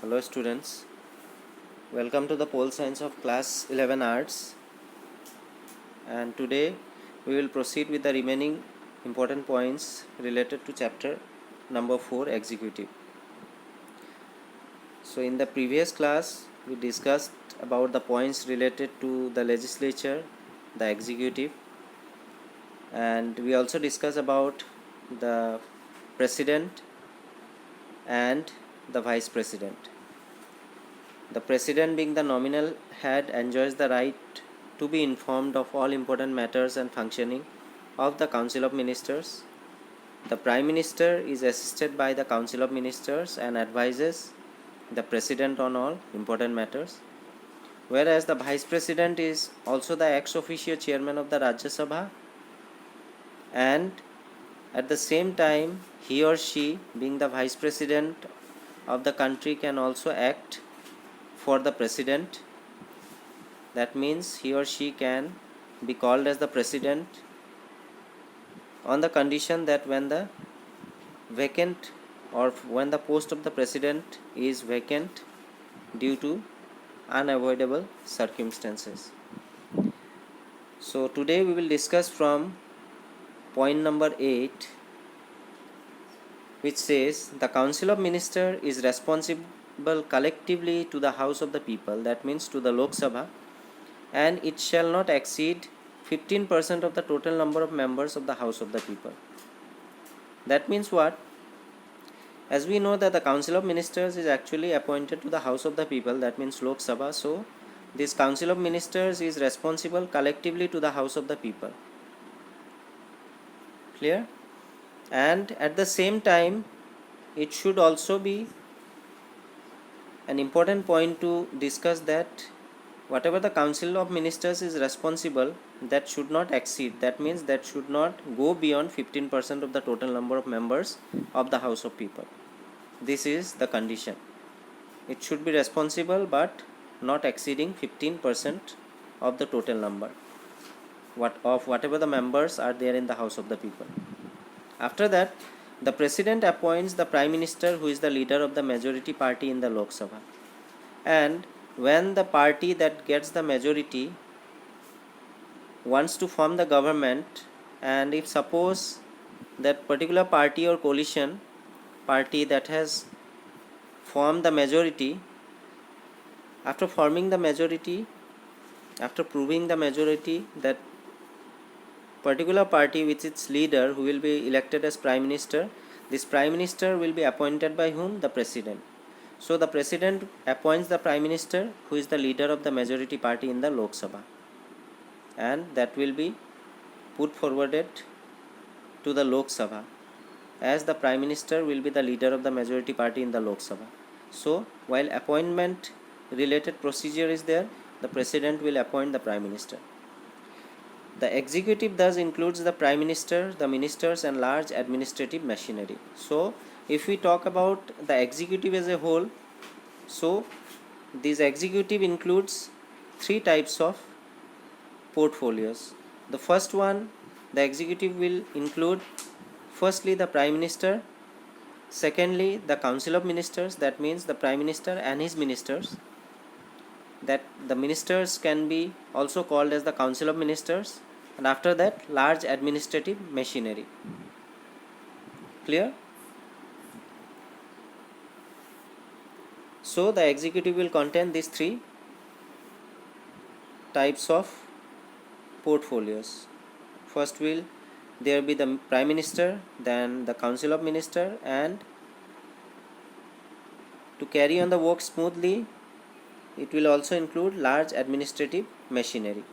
Hello students, welcome to the Pole Science of Class 11 Arts, and today we will proceed with the remaining important points related to chapter number 4 Executive. So in the previous class we discussed about the points related to the legislature, the executive, and we also discussed about the president and the vice president. The president, being the nominal head, enjoys the right to be informed of all important matters and functioning of the Council of Ministers. The Prime Minister is assisted by the Council of Ministers and advises the President on all important matters. Whereas the Vice President is also the ex officio chairman of the Rajya Sabha, and at the same time he or she, being the Vice President of the country, can also act for the President. That means he or she can be called as the President on the condition that when the vacant or when the post of the President is vacant due to unavoidable circumstances. So today we will discuss from point number 8, which says the Council of Ministers is responsible collectively to the House of the People, that means to the Lok Sabha, and it shall not exceed 15% of the total number of members of the House of the People. That means what? As we know that the Council of Ministers is actually appointed to the House of the People, that means Lok Sabha. So this Council of Ministers is responsible collectively to the House of the People. Clear? And at the same time it should also be an important point to discuss that whatever the Council of Ministers is responsible, that should not exceed, that means that should not go beyond 15% of the total number of members of the House of People. This is the condition. It should be responsible but not exceeding 15% of the total number of whatever the members are there in the House of the People. After that, the President appoints the Prime Minister, who is the leader of the majority party in the Lok Sabha. And when the party that gets the majority wants to form the government, and if suppose that particular party or coalition party that has formed the majority, after forming the majority, after proving the majority, that particular party with its leader who will be elected as Prime Minister, this Prime Minister will be appointed by whom? The President. So the President appoints the Prime Minister, who is the leader of the majority party in the Lok Sabha, and that will be put forwarded to the Lok Sabha, as the Prime Minister will be the leader of the majority party in the Lok Sabha. So while appointment related procedure is there, the President will appoint the Prime Minister. The executive thus includes the Prime Minister, the ministers, and large administrative machinery. So if we talk about the executive as a whole, so this executive includes three types of portfolios. The first one, the executive will include firstly the Prime Minister, secondly the Council of Ministers, that means the Prime Minister and his ministers, that the ministers can be also called as the Council of Ministers, and after that large administrative machinery. Clear? So the executive will contain these three types of portfolios. First will there be the Prime Minister, then the Council of Ministers, and to carry on the work smoothly, it will also include large administrative machinery.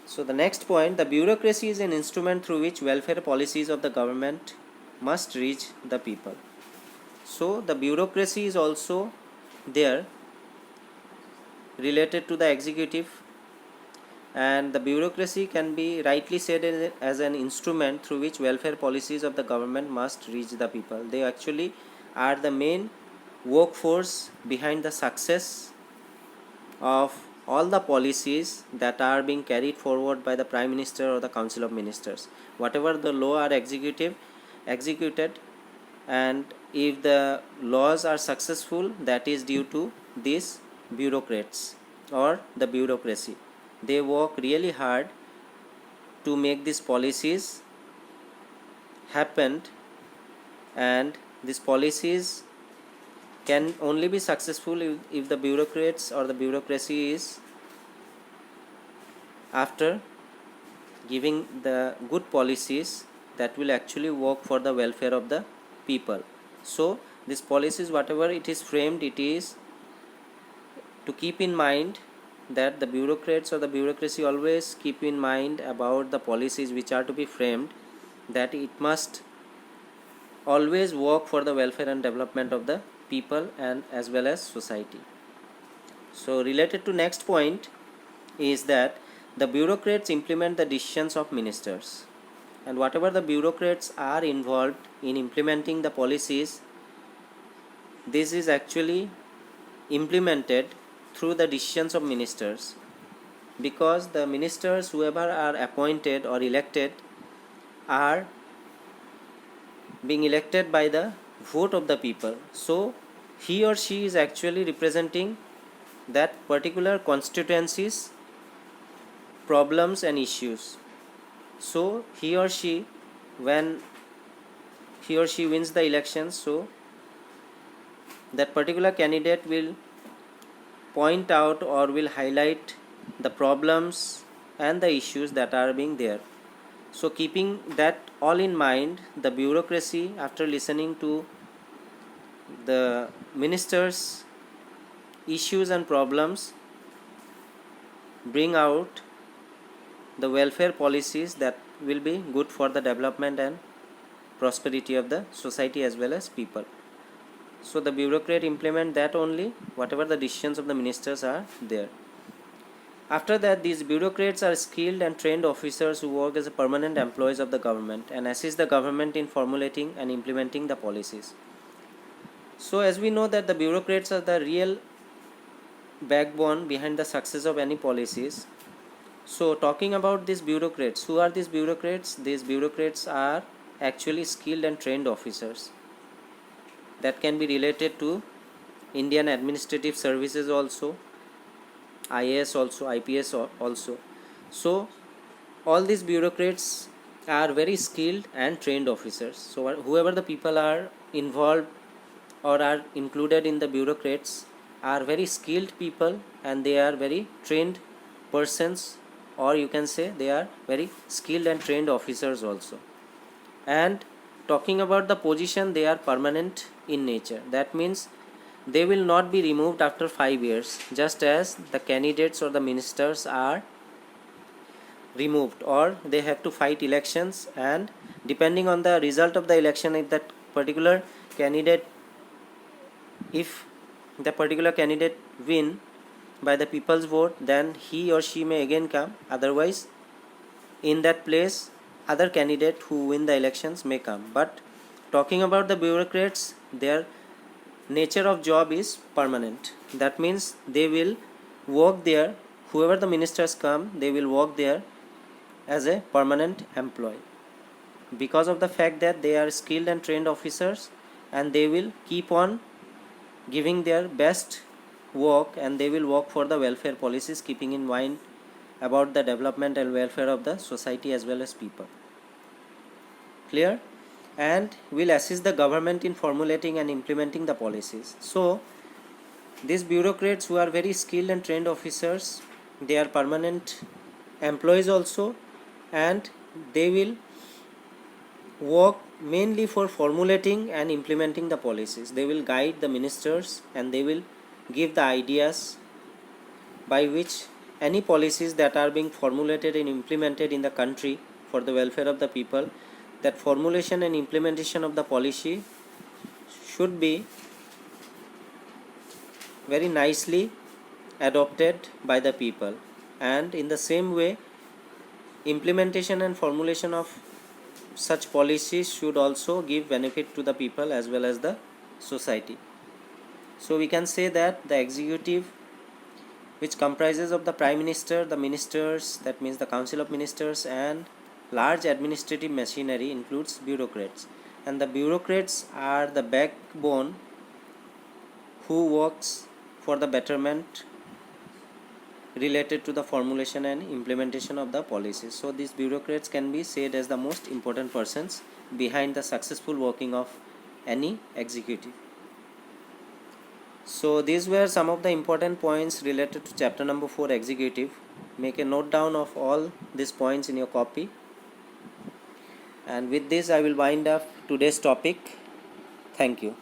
So the next point, the bureaucracy is an instrument through which welfare policies of the government must reach the people. So the bureaucracy is also there related to the executive, and the bureaucracy can be rightly said as an instrument through which welfare policies of the government must reach the people. They actually are the main workforce behind the success of all the policies that are being carried forward by the Prime Minister or the Council of Ministers. Whatever the law are executed, and if the laws are successful, that is due to these bureaucrats or the bureaucracy. They work really hard to make these policies happen, and these policies can only be successful if the bureaucrats or the bureaucracy is after giving the good policies that will actually work for the welfare of the people. So these policies, whatever it is framed, it is to keep in mind that the bureaucrats or the bureaucracy always keep in mind about the policies which are to be framed, that it must always work for the welfare and development of the people and as well as society. So related to next point is that the bureaucrats implement the decisions of ministers, and whatever the bureaucrats are involved in implementing the policies, this is actually implemented through the decisions of ministers, because the ministers, whoever are appointed or elected, are being elected by the vote of the people. So he or she is actually representing that particular constituency's problems and issues. So he or she, when he or she wins the election, so that particular candidate will point out or will highlight the problems and the issues that are being there. So keeping that all in mind, the bureaucracy, after listening to the ministers' issues and problems, bring out the welfare policies that will be good for the development and prosperity of the society as well as people. So the bureaucrat implement that only, whatever the decisions of the ministers are there. After that, these bureaucrats are skilled and trained officers who work as a permanent employees of the government and assist the government in formulating and implementing the policies. So as we know that the bureaucrats are the real backbone behind the success of any policies. So talking about these bureaucrats, who are these bureaucrats? These bureaucrats are actually skilled and trained officers that can be related to Indian administrative services also, IAS also, IPS also. So all these bureaucrats are very skilled and trained officers. So whoever the people are involved or are included in the bureaucrats are very skilled people, and they are very trained persons, or you can say they are very skilled and trained officers also. And talking about the position, they are permanent in nature. That means they will not be removed after 5 years, just as the candidates or the ministers are removed, or they have to fight elections, and depending on the result of the election, if that particular candidate, if the particular candidate win by the people's vote, then he or she may again come. Otherwise, in that place, other candidate who win the elections may come. But talking about the bureaucrats, their nature of job is permanent. That means they will work there. Whoever the ministers come, they will work there as a permanent employee, because of the fact that they are skilled and trained officers, and they will keep on giving their best work, and they will work for the welfare policies, keeping in mind about the development and welfare of the society as well as people. Clear? And will assist the government in formulating and implementing the policies. So these bureaucrats, who are very skilled and trained officers, they are permanent employees also, and they will work mainly for formulating and implementing the policies. They will guide the ministers, and they will give the ideas by which any policies that are being formulated and implemented in the country for the welfare of the people, that formulation and implementation of the policy should be very nicely adopted by the people. And in the same way, implementation and formulation of such policies should also give benefit to the people as well as the society. So we can say that the executive, which comprises of the Prime Minister, the ministers, that means the Council of Ministers, and large administrative machinery, includes bureaucrats. and the bureaucrats are the backbone who works for the betterment related to the formulation and implementation of the policies. So these bureaucrats can be said as the most important persons behind the successful working of any executive. So these were some of the important points related to chapter number 4, executive. Make a note down of all these points in your copy. And with this I will wind up today's topic. Thank you.